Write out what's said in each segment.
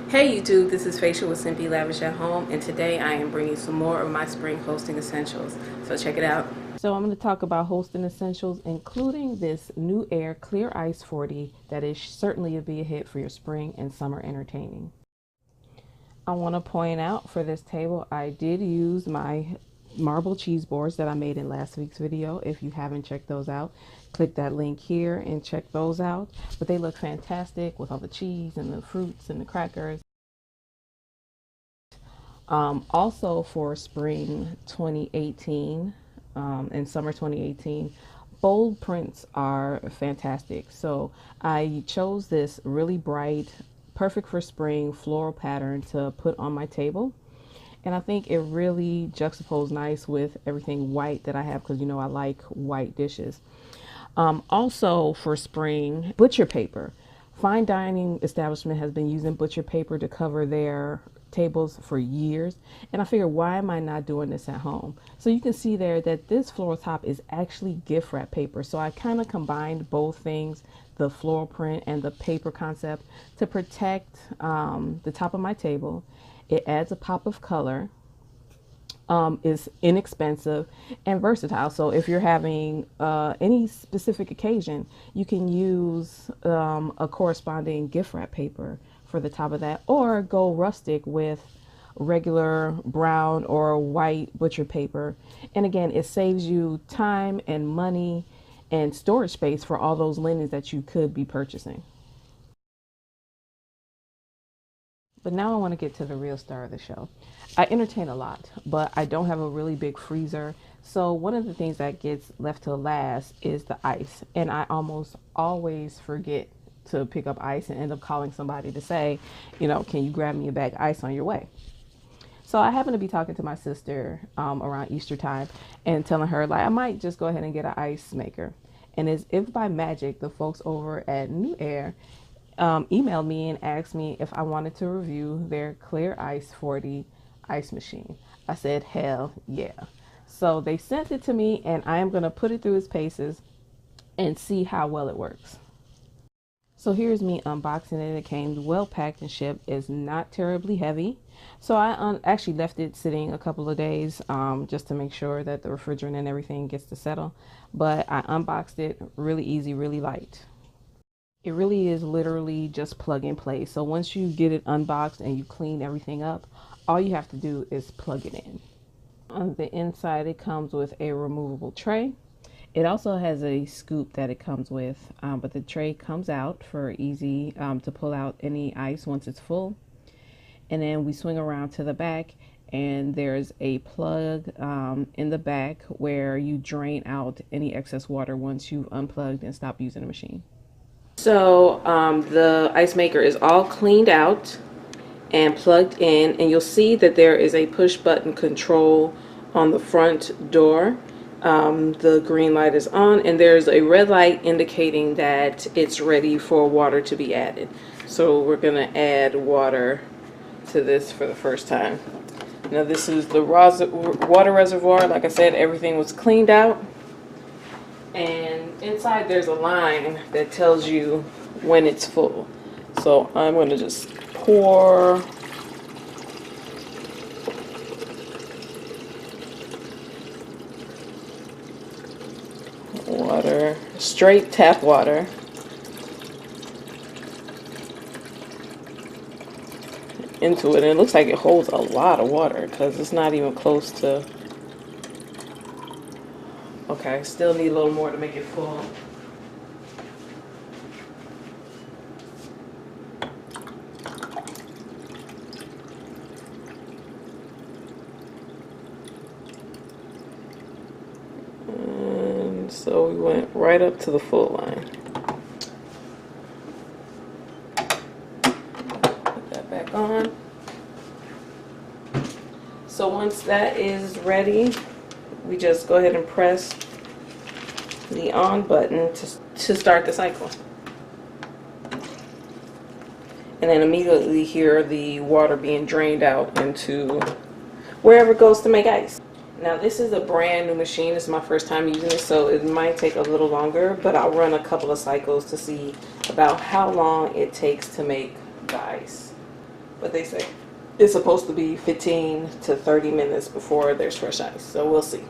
Hey YouTube, this is Facial with Simply Lavish at Home, and today I am bringing some more of my spring hosting essentials. So check it out. So I'm going to talk about hosting essentials, including this new Air ClearIce40 that is certainly a big hit for your spring and summer entertaining. I want to point out for this table, I did use my marble cheese boards that I made in last week's video. If you haven't checked those out, click that link here and check those out. But they look fantastic with all the cheese and the fruits and the crackers. Also for spring 2018 and summer 2018, bold prints are fantastic. So I chose this really bright, perfect for spring floral pattern to put on my table. And I think it really juxtaposes nice with everything white that I have, because you know I like white dishes. Also for spring, butcher paper. Fine dining establishment has been using butcher paper to cover their tables for years, and I figured, why am I not doing this at home? So you can see there that this floral top is actually gift wrap paper. So I kind of combined both things, the floral print and the paper concept, to protect the top of my table. It adds a pop of color, is inexpensive and versatile. So if you're having any specific occasion, you can use a corresponding gift wrap paper for the top of that, or go rustic with regular brown or white butcher paper. And again, it saves you time and money and storage space for all those linens that you could be purchasing. But now I want to get to the real star of the show. I entertain a lot, but I don't have a really big freezer. So one of the things that gets left to last is the ice. And I almost always forget to pick up ice and end up calling somebody to say, you know, can you grab me a bag of ice on your way? So I happen to be talking to my sister around Easter time and telling her, like, I might just go ahead and get an ice maker. And as if by magic, the folks over at New Air emailed me and asked me if I wanted to review their ClearIce40 ice machine. I said, hell yeah. So they sent it to me, and I am going to put it through its paces and see how well it works. So here's me unboxing it. It came well packed and shipped. It's not terribly heavy. So I actually left it sitting a couple of days just to make sure that the refrigerant and everything gets to settle. But I unboxed it, really easy, really light. It really is literally just plug and play. So once you get it unboxed and you clean everything up, all you have to do is plug it in. On the inside, it comes with a removable tray. It also has a scoop that it comes with, but the tray comes out for easy to pull out any ice once it's full. And then we swing around to the back, and there's a plug in the back where you drain out any excess water once you've unplugged and stopped using the machine. So the ice maker is all cleaned out and plugged in, and you'll see that there is a push button control on the front door. The green light is on, and there's a red light indicating that it's ready for water to be added. So we're gonna add water to this for the first time. Now this is the water reservoir. Like I said, everything was cleaned out. And inside there's a line that tells you when it's full. So I'm going to just pour water, straight tap water, into it. And it looks like it holds a lot of water because it's not even close to... Okay, still need a little more to make it full. And so we went right up to the full line. Put that back on. So once that is ready, we just go ahead and press the on button to start the cycle. And then immediately hear the water being drained out into wherever it goes to make ice. Now this is a brand new machine. This is my first time using it, so it might take a little longer, but I'll run a couple of cycles to see about how long it takes to make the ice. but they say it's supposed to be 15 to 30 minutes before there's fresh ice, so we'll see.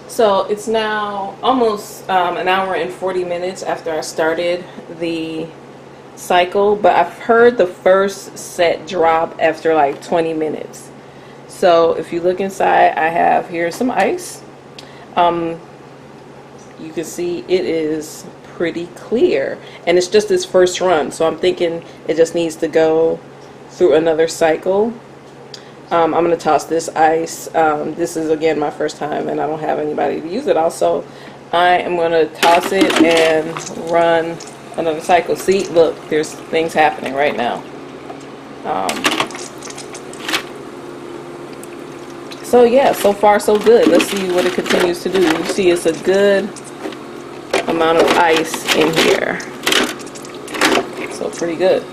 So it's now almost an hour and 40 minutes after I started the cycle, but I've heard the first set drop after like 20 minutes. So if you look inside, I have here some ice. You can see it is pretty clear, and it's just this first run, so I'm thinking it just needs to go through another cycle. I'm going to toss this ice. This is again my first time and I don't have anybody to use it. Also, I am going to toss it and run another cycle. See, look, there's things happening right now. So yeah, so far so good. Let's see what it continues to do. You see it's a good amount of ice in here. So pretty good.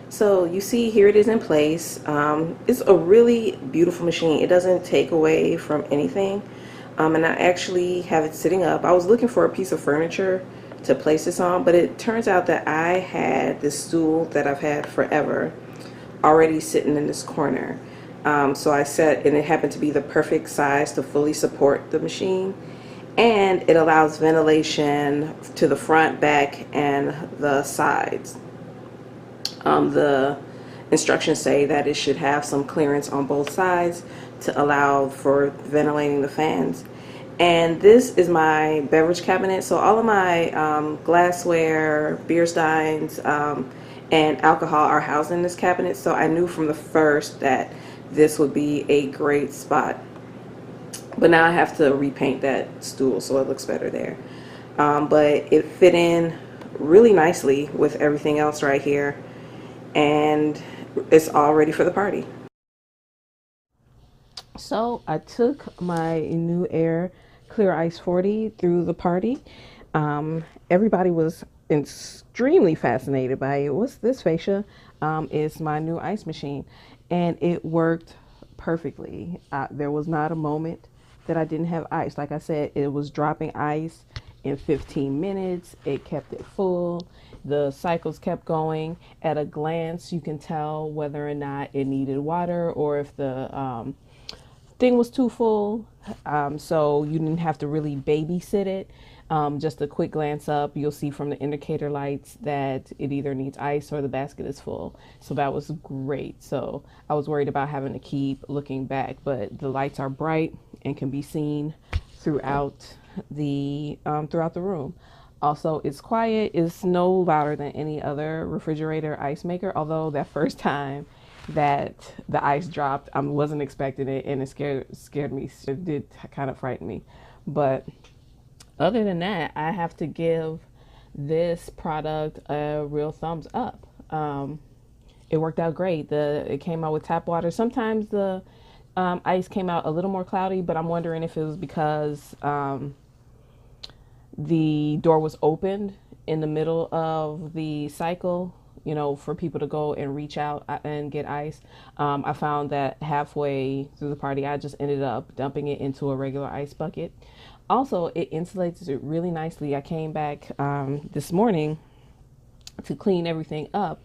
So you see here it is in place. It's a really beautiful machine. It doesn't take away from anything. And I actually have it sitting up. I was looking for a piece of furniture to place this on, but it turns out that I had this stool that I've had forever already sitting in this corner. So I set, and it happened to be the perfect size to fully support the machine. And it allows ventilation to the front, back, and the sides. The instructions say that it should have some clearance on both sides to allow for ventilating the fans. And this is my beverage cabinet, so all of my glassware, beer steins, and alcohol are housed in this cabinet, so I knew from the first that this would be a great spot. But now I have to repaint that stool so it looks better there. But it fit in really nicely with everything else right here, and it's all ready for the party. So I took my new Air ClearIce40 through the party. Everybody was extremely fascinated by it. What's this, fascia? Is my new ice machine, and it worked perfectly. There was not a moment that I didn't have ice. Like I said, it was dropping ice in 15 minutes. It kept it full. The cycles kept going. At a glance, you can tell whether or not it needed water or if the thing was too full. So you didn't have to really babysit it. Just a quick glance up, you'll see from the indicator lights that it either needs ice or the basket is full. So that was great. So I was worried about having to keep looking back, but the lights are bright and can be seen throughout the room. Also, it's quiet. It's no louder than any other refrigerator ice maker, although that first time that the ice dropped, I wasn't expecting it, and it scared me. It did kind of frighten me. But other than that, I have to give this product a real thumbs up. It worked out great. It came out with tap water. Sometimes the ice came out a little more cloudy, but I'm wondering if it was because the door was opened in the middle of the cycle, you know, for people to go and reach out and get ice. I found that halfway through the party, I just ended up dumping it into a regular ice bucket. Also, it insulates it really nicely. I came back this morning to clean everything up,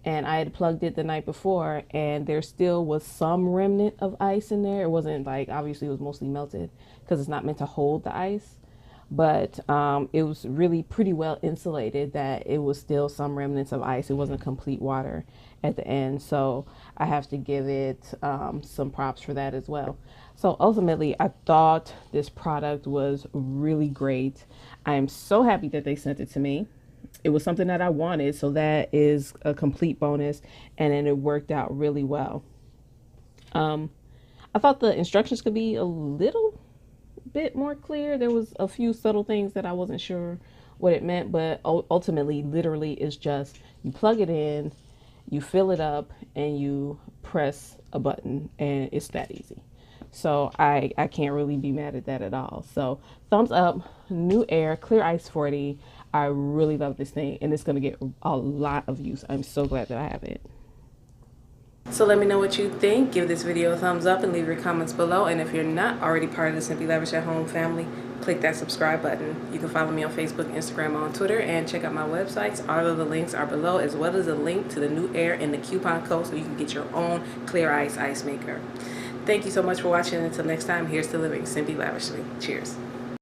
and I had plugged it the night before, and there still was some remnant of ice in there. It wasn't like, obviously it was mostly melted because it's not meant to hold the ice, but it was really pretty well insulated that it was still some remnants of ice. It wasn't complete water at the end, so I have to give it some props for that as well. So ultimately, I thought this product was really great. I am so happy that they sent it to me. It was something that I wanted, so that is a complete bonus, and then it worked out really well. I thought the instructions could be a little bit more clear. There was a few subtle things that I wasn't sure what it meant, but ultimately, literally, it's just you plug it in, you fill it up, and you press a button, and it's that easy. So I can't really be mad at that at all. So thumbs up, new Air ClearIce40. I really love this thing, and it's going to get a lot of use. I'm so glad that I have it. So let me know what you think. Give this video a thumbs up and leave your comments below. And if you're not already part of the Simply Lavish at Home family, click that subscribe button. You can follow me on Facebook, Instagram, on Twitter, and check out my websites. All of the links are below, as well as a link to the new air and the coupon code so you can get your own Clear Ice ice maker. Thank you so much for watching. Until next time, here's to living simply lavishly. Cheers.